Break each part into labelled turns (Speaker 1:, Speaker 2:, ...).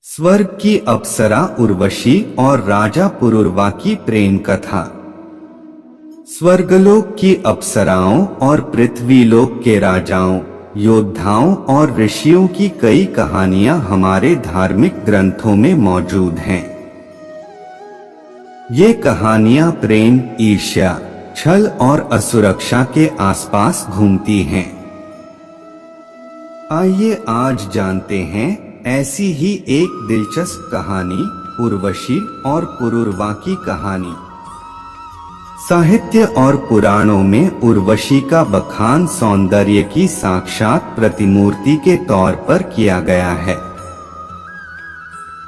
Speaker 1: स्वर्ग की अप्सरा उर्वशी और राजा पुरुरवा की प्रेम कथा। स्वर्गलोक की अप्सराओं और पृथ्वीलोक के राजाओं, योद्धाओं और ऋषियों की कई कहानियां हमारे धार्मिक ग्रंथों में मौजूद हैं। ये कहानियां प्रेम, ईर्ष्या, छल और असुरक्षा के आसपास घूमती हैं। आइए आज जानते हैं ऐसी ही एक दिलचस्प कहानी, उर्वशी और पुरुरवा की कहानी। साहित्य और पुराणों में उर्वशी का बखान सौंदर्य की साक्षात प्रतिमूर्ति के तौर पर किया गया है।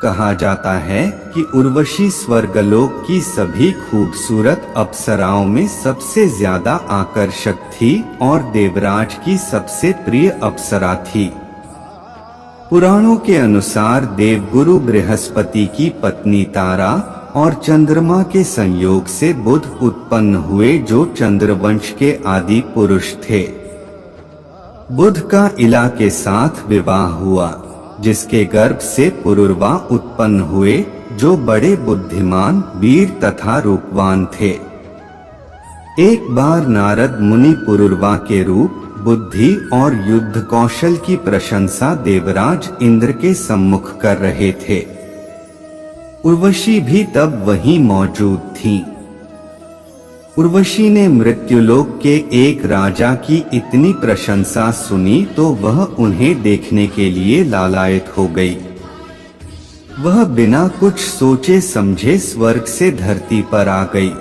Speaker 1: कहा जाता है कि उर्वशी स्वर्गलोक की सभी खूबसूरत अप्सराओं में सबसे ज्यादा आकर्षक थी और देवराज की सबसे प्रिय अप्सरा थी। पुराणों के अनुसार देवगुरु बृहस्पति की पत्नी तारा और चंद्रमा के संयोग से बुध उत्पन्न हुए, जो चंद्रवंश के आदि पुरुष थे। बुध का इला के साथ विवाह हुआ, जिसके गर्भ से पुरुरवा उत्पन्न हुए, जो बड़े बुद्धिमान, वीर तथा रूपवान थे। एक बार नारद मुनि पुरुरवा के रूप, बुद्धि और युद्ध कौशल की प्रशंसा देवराज इंद्र के सम्मुख कर रहे थे। उर्वशी भी तब वहीं मौजूद थी। उर्वशी ने मृत्युलोक के एक राजा की इतनी प्रशंसा सुनी तो वह उन्हें देखने के लिए लालायित हो गई। वह बिना कुछ सोचे समझे स्वर्ग से धरती पर आ गई।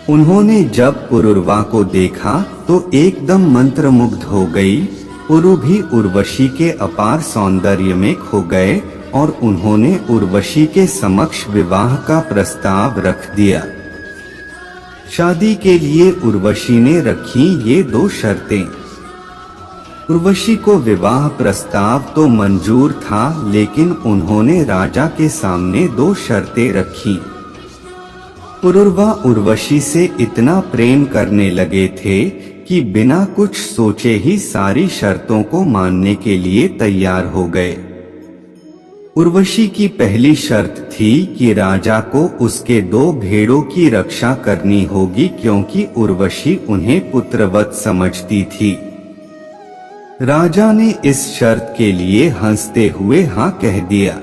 Speaker 1: उन्होंने जब पुरुरवा को देखा तो एकदम मंत्रमुग्ध हो गई। पुरु भी उर्वशी के अपार सौंदर्य में खो गए और उन्होंने उर्वशी के समक्ष विवाह का प्रस्ताव रख दिया। शादी के लिए उर्वशी ने रखी ये दो शर्तें। उर्वशी को विवाह प्रस्ताव तो मंजूर था, लेकिन उन्होंने राजा के सामने दो शर्तें रखी। पुरुरवा उर्वशी से इतना प्रेम करने लगे थे कि बिना कुछ सोचे ही सारी शर्तों को मानने के लिए तैयार हो गए। उर्वशी की पहली शर्त थी कि राजा को उसके 2 भेड़ों की रक्षा करनी होगी, क्योंकि उर्वशी उन्हें पुत्रवत समझती थी। राजा ने इस शर्त के लिए हंसते हुए हाँ कह दिया।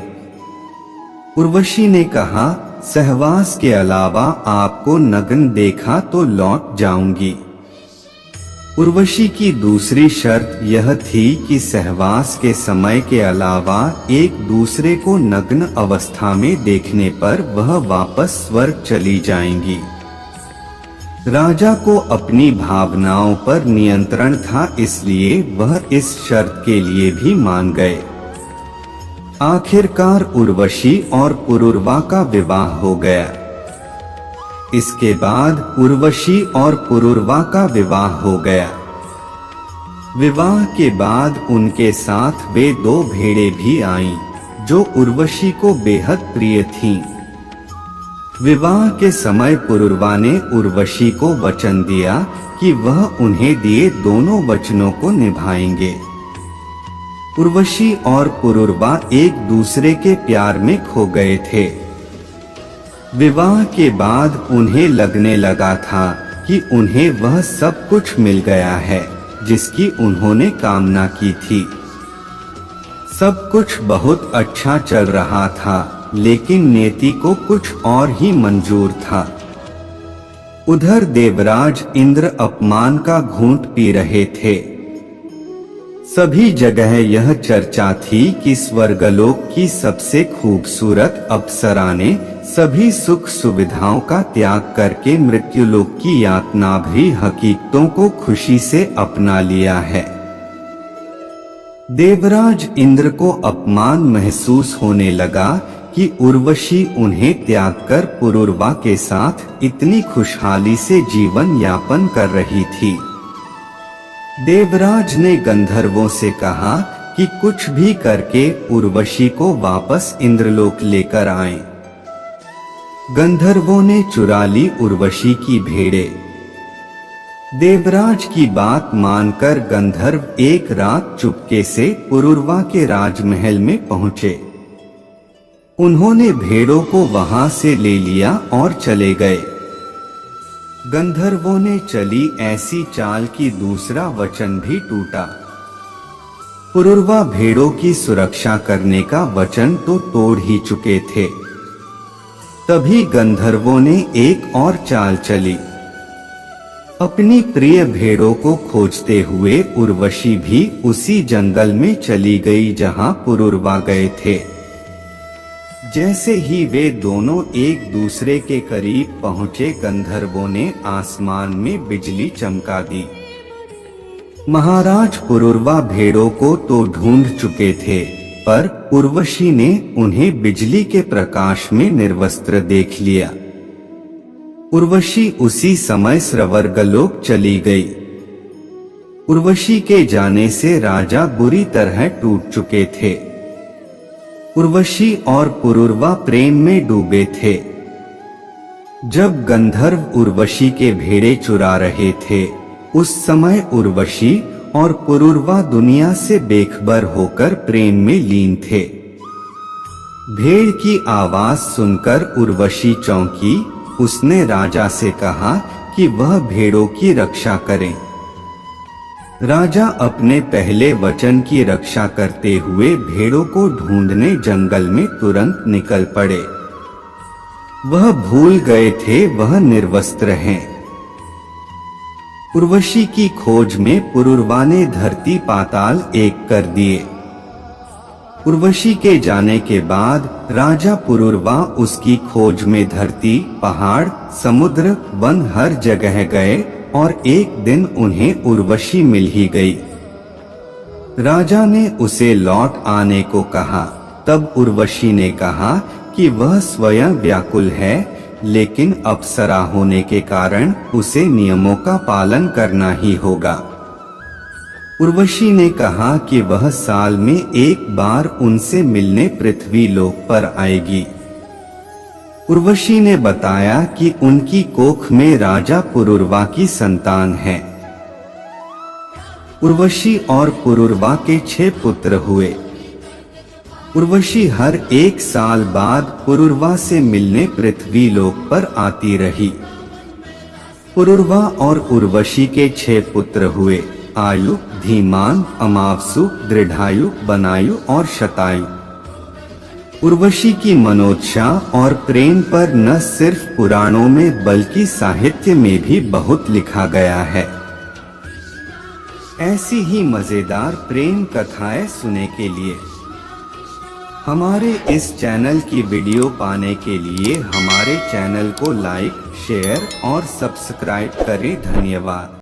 Speaker 1: उर्वशी ने कहा, सहवास के अलावा आपको नग्न देखा तो लौट जाऊंगी। उर्वशी की दूसरी शर्त यह थी कि सहवास के समय के अलावा एक दूसरे को नग्न अवस्था में देखने पर वह वापस स्वर्ग चली जाएंगी। राजा को अपनी भावनाओं पर नियंत्रण था, इसलिए वह इस शर्त के लिए भी मान गए। आखिरकार उर्वशी और पुरुरवा का विवाह हो गया। इसके बाद उर्वशी और पुरुरवा का विवाह हो गया। विवाह के बाद उनके साथ वे 2 भेड़ें भी आईं, जो उर्वशी को बेहद प्रिय थीं। विवाह के समय पुरुरवा ने उर्वशी को वचन दिया कि वह उन्हें दिए दोनों वचनों को निभाएंगे। उर्वशी और पुरुरवा एक दूसरे के प्यार में खो गए थे। विवाह के बाद उन्हें लगने लगा था कि उन्हें वह सब कुछ मिल गया है जिसकी उन्होंने कामना की थी। सब कुछ बहुत अच्छा चल रहा था, लेकिन नियति को कुछ और ही मंजूर था। उधर देवराज इंद्र अपमान का घूंट पी रहे थे। सभी जगह यह चर्चा थी कि स्वर्गलोक की सबसे खूबसूरत अप्सरा ने सभी सुख सुविधाओं का त्याग करके मृत्युलोक की यातना भी हकीकतों को खुशी से अपना लिया है। देवराज इंद्र को अपमान महसूस होने लगा कि उर्वशी उन्हें त्याग कर पुरुरवा के साथ इतनी खुशहाली से जीवन यापन कर रही थी। देवराज ने गंधर्वों से कहा कि कुछ भी करके उर्वशी को वापस इंद्रलोक लेकर आएं। गंधर्वों ने चुरा ली उर्वशी की भेड़ें। देवराज की बात मानकर गंधर्व एक रात चुपके से पुरुरवा के राजमहल में पहुंचे। उन्होंने भेड़ों को वहां से ले लिया और चले गए। गंधर्वों ने चली ऐसी चाल कि दूसरा वचन भी टूटा। पुरुरवा भेड़ों की सुरक्षा करने का वचन तो तोड़ ही चुके थे। तभी गंधर्वों ने एक और चाल चली। अपनी प्रिय भेड़ों को खोजते हुए उर्वशी भी उसी जंगल में चली गई जहां पुरुरवा गए थे। जैसे ही वे दोनों एक दूसरे के करीब पहुंचे, गंधर्वों ने आसमान में बिजली चमका दी। महाराज पुरुरवा भेड़ों को तो ढूंढ चुके थे, पर उर्वशी ने उन्हें बिजली के प्रकाश में निर्वस्त्र देख लिया। उर्वशी उसी समय स्वर्गलोक चली गई। उर्वशी के जाने से राजा बुरी तरह टूट चुके थे। उर्वशी और पुरुरवा प्रेम में डूबे थे। जब गंधर्व उर्वशी के भेड़े चुरा रहे थे, उस समय उर्वशी और पुरुरवा दुनिया से बेखबर होकर प्रेम में लीन थे। भेड़ की आवाज सुनकर उर्वशी चौंकी। उसने राजा से कहा कि वह भेड़ों की रक्षा करें। राजा अपने पहले वचन की रक्षा करते हुए भेड़ों को ढूंढने जंगल में तुरंत निकल पड़े। वह भूल गए थे वह निर्वस्त्र हैं। उर्वशी की खोज में पुरुरवा ने धरती पाताल एक कर दिए। उर्वशी के जाने के बाद राजा पुरुरवा उसकी खोज में धरती, पहाड़, समुद्र, वन हर जगह गए और एक दिन उन्हें उर्वशी मिल ही गई। राजा ने उसे लौट आने को कहा। तब उर्वशी ने कहा कि वह स्वयं व्याकुल है, लेकिन अप्सरा होने के कारण उसे नियमों का पालन करना ही होगा। उर्वशी ने कहा कि वह साल में एक बार उनसे मिलने पृथ्वी लोक पर आएगी। उर्वशी ने बताया कि उनकी कोख में राजा पुरुरवा की संतान है। उर्वशी और पुरुरवा के 6 पुत्र हुए। उर्वशी हर एक साल बाद पुरुरवा से मिलने पृथ्वी लोक पर आती रही। पुरुरवा और उर्वशी के 6 पुत्र हुए, आयु, धीमान, अमावसु, दृढ़ायु, बनायु और शतायु। उर्वशी की मनोच्छा और प्रेम पर न सिर्फ पुराणों में बल्कि साहित्य में भी बहुत लिखा गया है। ऐसी ही मजेदार प्रेम कथाएं सुनने के लिए हमारे इस चैनल की वीडियो पाने के लिए हमारे चैनल को लाइक, शेयर और सब्सक्राइब करें। धन्यवाद।